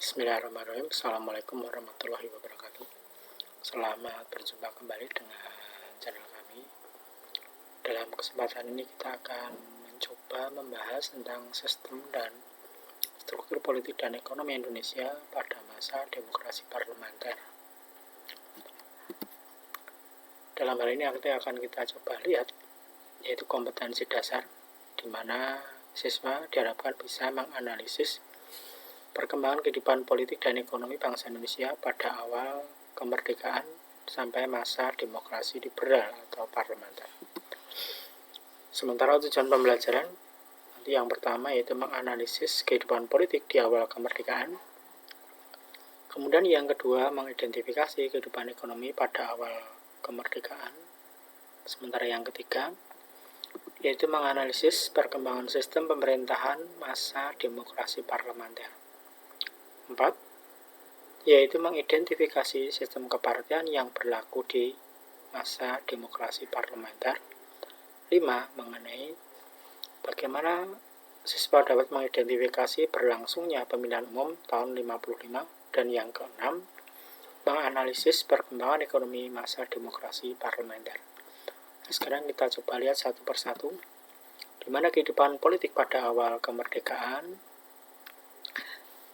Bismillahirrahmanirrahim. Assalamualaikum warahmatullahi wabarakatuh. Selamat berjumpa kembali dengan channel kami. Dalam kesempatan ini kita akan mencoba membahas tentang sistem dan struktur politik dan ekonomi Indonesia pada masa demokrasi parlementer. Dalam hal ini kita coba lihat yaitu kompetensi dasar, di mana siswa diharapkan bisa menganalisis perkembangan kehidupan politik dan ekonomi bangsa Indonesia pada awal kemerdekaan sampai masa demokrasi liberal atau parlementer. Sementara tujuan pembelajaran nanti yang pertama yaitu menganalisis kehidupan politik di awal kemerdekaan. Kemudian yang kedua mengidentifikasi kehidupan ekonomi pada awal kemerdekaan. Sementara yang ketiga yaitu menganalisis perkembangan sistem pemerintahan masa demokrasi parlementer. 4. Yaitu mengidentifikasi sistem kepartian yang berlaku di masa demokrasi parlementer. 5. Mengenai bagaimana siswa dapat mengidentifikasi berlangsungnya pemilihan umum tahun 55. Dan yang ke-6, menganalisis perkembangan ekonomi masa demokrasi parlementer. Nah, sekarang kita coba lihat satu persatu, di mana kehidupan politik pada awal kemerdekaan.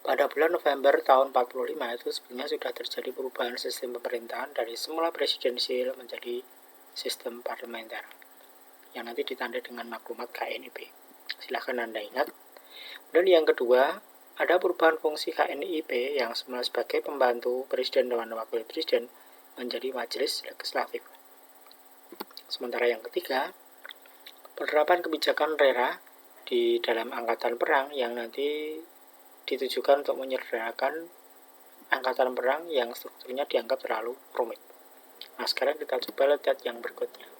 Pada bulan November tahun 45 itu sebenarnya sudah terjadi perubahan sistem pemerintahan dari semula presidensial menjadi sistem parlementer yang nanti ditandai dengan maklumat KNIP. Silahkan Anda ingat. Dan yang kedua, ada perubahan fungsi KNIP yang semula sebagai pembantu presiden dan wakil presiden menjadi majelis legislatif. Sementara yang ketiga, penerapan kebijakan RERA di dalam angkatan perang yang nanti ditujukan untuk menyederhanakan angkatan perang yang strukturnya dianggap terlalu rumit. Nah, sekarang kita coba lihat yang berikutnya.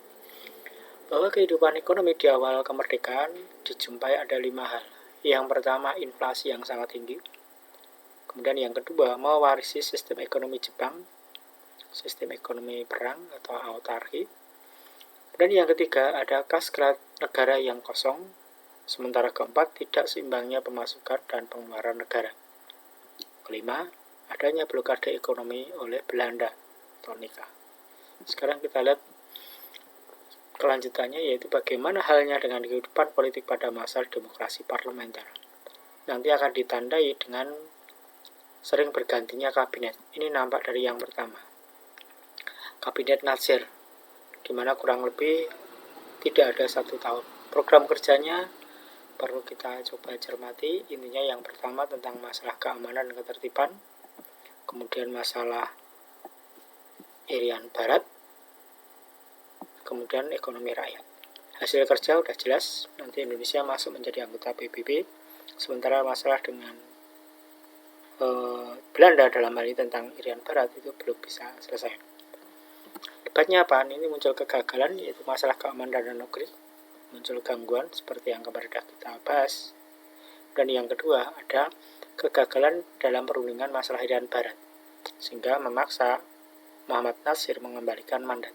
Bahwa kehidupan ekonomi di awal kemerdekaan dijumpai ada 5 hal. Yang pertama, inflasi yang sangat tinggi. Kemudian yang kedua, mewarisi sistem ekonomi Jepang, sistem ekonomi perang atau autarki. Dan yang ketiga, ada kas negara yang kosong. Sementara keempat, tidak seimbangnya pemasukan dan pengeluaran negara. Kelima, adanya blokade ekonomi oleh Belanda atau NIKA. Sekarang kita lihat kelanjutannya, yaitu bagaimana halnya dengan kehidupan politik pada masa demokrasi parlementer. Nanti akan ditandai dengan sering bergantinya kabinet. Ini nampak dari yang pertama, Kabinet Natsir, di mana kurang lebih tidak ada 1 tahun. Program kerjanya perlu kita coba cermati. Intinya yang pertama tentang masalah keamanan dan ketertiban, kemudian masalah Irian Barat, kemudian ekonomi rakyat. Hasil kerja udah jelas, nanti Indonesia masuk menjadi anggota PBB. Sementara masalah dengan Belanda dalam hal ini tentang Irian Barat itu belum bisa selesai. Debatnya apa? Ini muncul kegagalan, yaitu masalah keamanan dan negeri, muncul gangguan seperti yang kemarin kita bahas. Dan yang kedua, ada kegagalan dalam perundingan masalah Irian Barat, sehingga memaksa Muhammad Natsir mengembalikan mandat.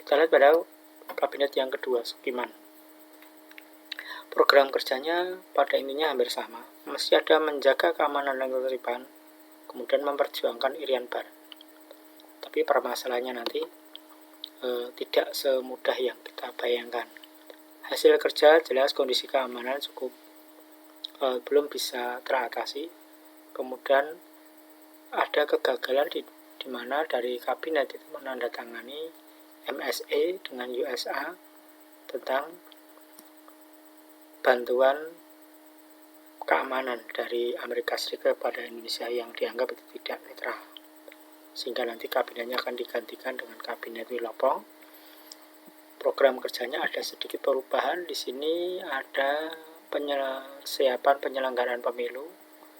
Kita lihat pada kabinet yang kedua, Sukiman. Program kerjanya pada intinya hampir sama, mesti ada menjaga keamanan dan ketertiban, kemudian memperjuangkan Irian Barat. Tapi permasalahannya nanti tidak semudah yang kita bayangkan. Hasil kerja jelas kondisi keamanan cukup belum bisa teratasi. Kemudian ada kegagalan di mana dari kabinet itu menandatangani MSA dengan USA tentang bantuan keamanan dari Amerika Serikat pada Indonesia yang dianggap itu tidak netral. Sehingga nanti kabinetnya akan digantikan dengan kabinet Wilopong. Program kerjanya ada sedikit perubahan. Di sini ada persiapan penyelenggaraan pemilu,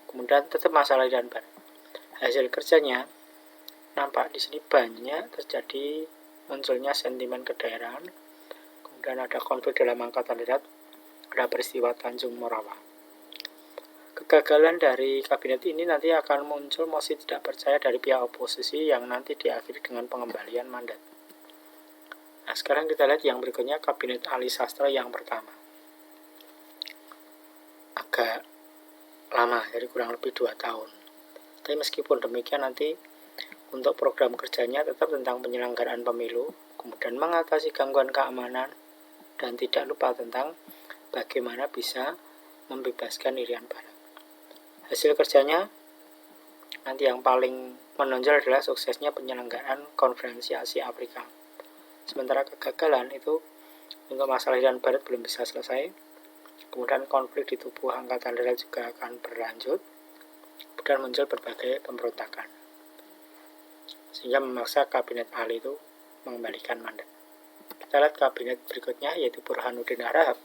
kemudian tetap masalah Irian Barat. Hasil kerjanya nampak di sini banyak terjadi munculnya sentimen kedaerahan, kemudian ada konflik dalam angkatan darat, ada peristiwa Tanjung Morawa. Kegagalan dari kabinet ini nanti akan muncul mosi tidak percaya dari pihak oposisi yang nanti diakhiri dengan pengembalian mandat. Nah, sekarang kita lihat yang berikutnya, Kabinet Ali Sastra yang pertama. Agak lama, jadi kurang lebih 2 tahun. Tapi meskipun demikian nanti untuk program kerjanya tetap tentang penyelenggaraan pemilu, kemudian mengatasi gangguan keamanan, dan tidak lupa tentang bagaimana bisa membebaskan Irian Barat. Hasil kerjanya nanti yang paling menonjol adalah suksesnya penyelenggaraan konferensi Asia Afrika. Sementara kegagalan itu untuk masalah Irian Barat belum bisa selesai. Kemudian konflik di tubuh Angkatan Darat juga akan berlanjut dan muncul berbagai pemberontakan, sehingga memaksa kabinet Ali itu mengembalikan mandat. Kita lihat kabinet berikutnya, yaitu Burhanuddin Harahap,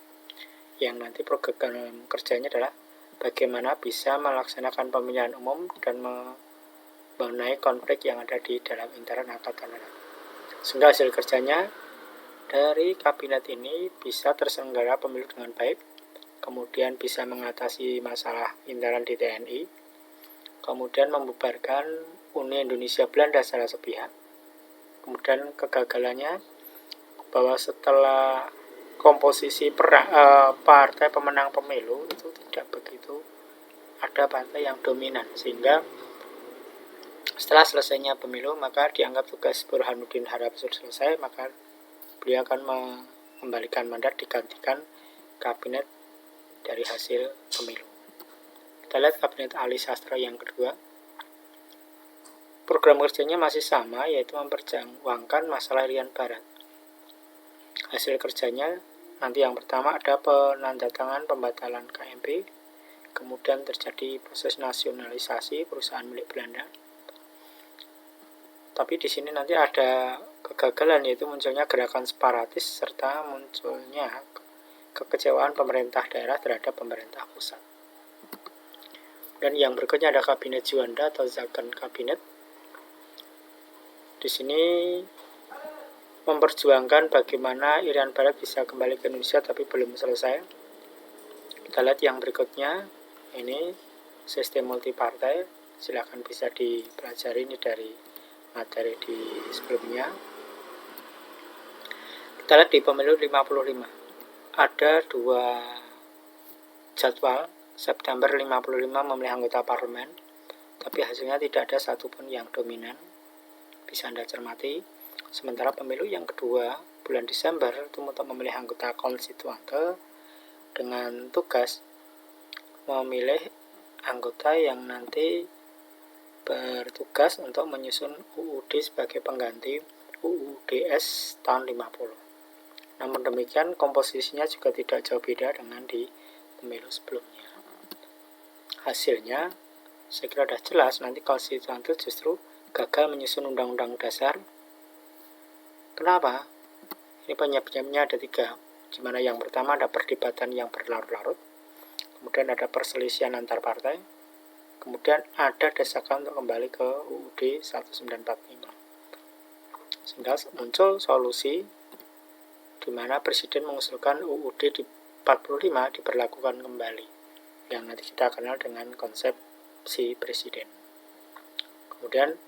yang nanti program kerjanya adalah bagaimana bisa melaksanakan pemilihan umum dan membenahi konflik yang ada di dalam internal Angkatan Darat. Sehingga hasil kerjanya dari kabinet ini bisa terselenggara pemilu dengan baik, kemudian bisa mengatasi masalah internal di TNI, kemudian membubarkan Uni Indonesia Belanda secara sepihak. Kemudian kegagalannya bahwa setelah komposisi partai pemenang pemilu itu tidak begitu ada partai yang dominan, sehingga setelah selesainya pemilu maka dianggap tugas Burhanuddin Harahap sudah selesai, maka beliau akan mengembalikan mandat digantikan kabinet dari hasil pemilu. Kita lihat kabinet Ali Sastra yang kedua. Program kerjanya masih sama, yaitu memperjuangkan masalah Irian Barat. Hasil kerjanya nanti yang pertama ada penandatangan pembatalan KMP, kemudian terjadi proses nasionalisasi perusahaan milik Belanda. Tapi di sini nanti ada kegagalan, yaitu munculnya gerakan separatis serta munculnya kekecewaan pemerintah daerah terhadap pemerintah pusat. Dan yang berikutnya ada kabinet Juanda atau Second Kabinet. Di sini memperjuangkan bagaimana Irian Barat bisa kembali ke Indonesia, tapi belum selesai. Kita lihat yang berikutnya, ini sistem multipartai. Silakan bisa dipelajari ini dari materi di sebelumnya. Kita lihat di pemilu 55. Ada dua jadwal. September 55 memilih anggota parlemen, tapi hasilnya tidak ada satupun yang dominan. Bisa Anda cermati. Sementara pemilu yang kedua, bulan Desember, itu untuk memilih anggota konstituante dengan tugas memilih anggota yang nanti bertugas untuk menyusun UUD sebagai pengganti UUDS tahun 50. Namun demikian, komposisinya juga tidak jauh beda dengan di pemilu sebelumnya. Hasilnya, saya kira sudah jelas, nanti konstituante justru gagal menyusun undang-undang dasar. Kenapa? Ini penyebabnya ada 3, di mana yang pertama ada perdebatan yang berlarut-larut, kemudian ada perselisihan antar partai, kemudian ada desakan untuk kembali ke UUD 1945. Sehingga muncul solusi di mana Presiden mengusulkan UUD di 45 diberlakukan kembali, yang nanti kita kenal dengan konsep si Presiden. Kemudian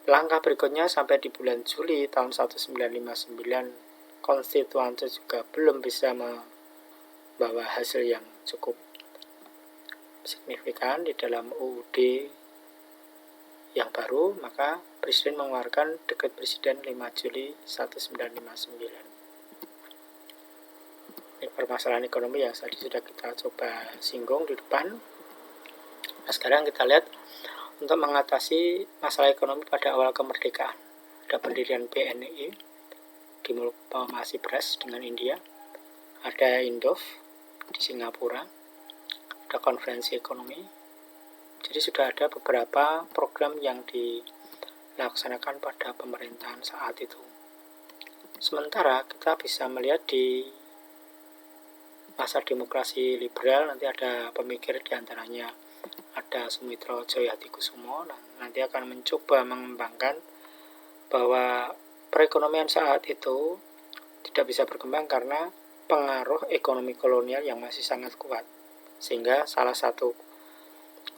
langkah berikutnya sampai di bulan Juli tahun 1959, konstituante juga belum bisa membawa hasil yang cukup signifikan di dalam UUD yang baru, maka Presiden mengeluarkan Dekret Presiden 5 Juli 1959. Ini permasalahan ekonomi yang tadi sudah kita coba singgung di depan. Nah, sekarang kita lihat untuk mengatasi masalah ekonomi pada awal kemerdekaan. Ada pendirian BNI, diplomasi beras dengan India, ada Indov di Singapura, ada konferensi ekonomi. Jadi sudah ada beberapa program yang dilaksanakan pada pemerintahan saat itu. Sementara kita bisa melihat di masa demokrasi liberal, nanti ada pemikir diantaranya ada Sumitro Djayatikusumo, nanti akan mencoba mengembangkan bahwa perekonomian saat itu tidak bisa berkembang karena pengaruh ekonomi kolonial yang masih sangat kuat, sehingga salah satu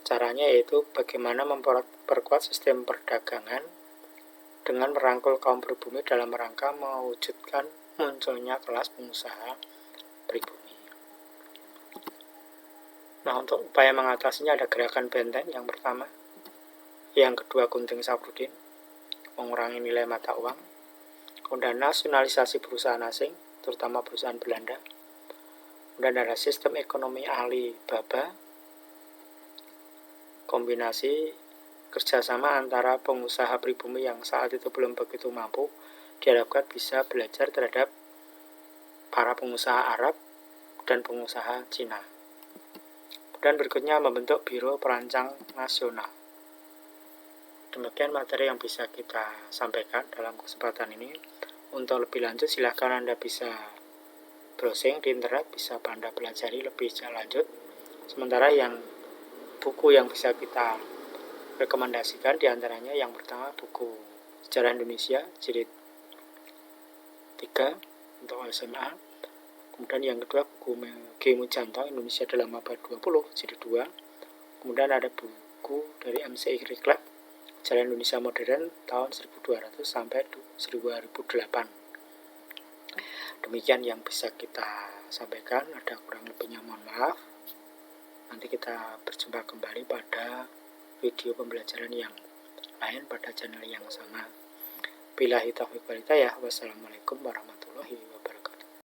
caranya yaitu bagaimana memperkuat sistem perdagangan dengan merangkul kaum pribumi dalam rangka mewujudkan munculnya kelas pengusaha pribumi. Nah, untuk upaya mengatasinya ada gerakan benteng yang pertama. Yang kedua, Gunting Safrudin, mengurangi nilai mata uang. Kemudian nasionalisasi perusahaan asing, terutama perusahaan Belanda. Kemudian ada sistem ekonomi Alibaba, kombinasi kerjasama antara pengusaha pribumi yang saat itu belum begitu mampu, diharapkan bisa belajar terhadap para pengusaha Arab dan pengusaha Cina. Dan berikutnya membentuk Biro Perancang Nasional. Demikian materi yang bisa kita sampaikan dalam kesempatan ini. Untuk lebih lanjut silahkan Anda bisa browsing di internet, bisa Anda pelajari lebih lanjut. Sementara yang buku yang bisa kita rekomendasikan diantaranya yang pertama buku Sejarah Indonesia jilid 3 untuk SMA. Kemudian yang kedua buku G. Mujanto Indonesia dalam abad 20 jilid 2. Kemudian ada buku dari MCI Reclap Sejarah Indonesia Modern tahun 1200 sampai 2008. Demikian yang bisa kita sampaikan, ada kurang lebihnya mohon maaf. Nanti kita berjumpa kembali pada video pembelajaran yang lain pada channel yang sama. Billahi taufiq wal hidayah. Wassalamualaikum warahmatullahi wabarakatuh.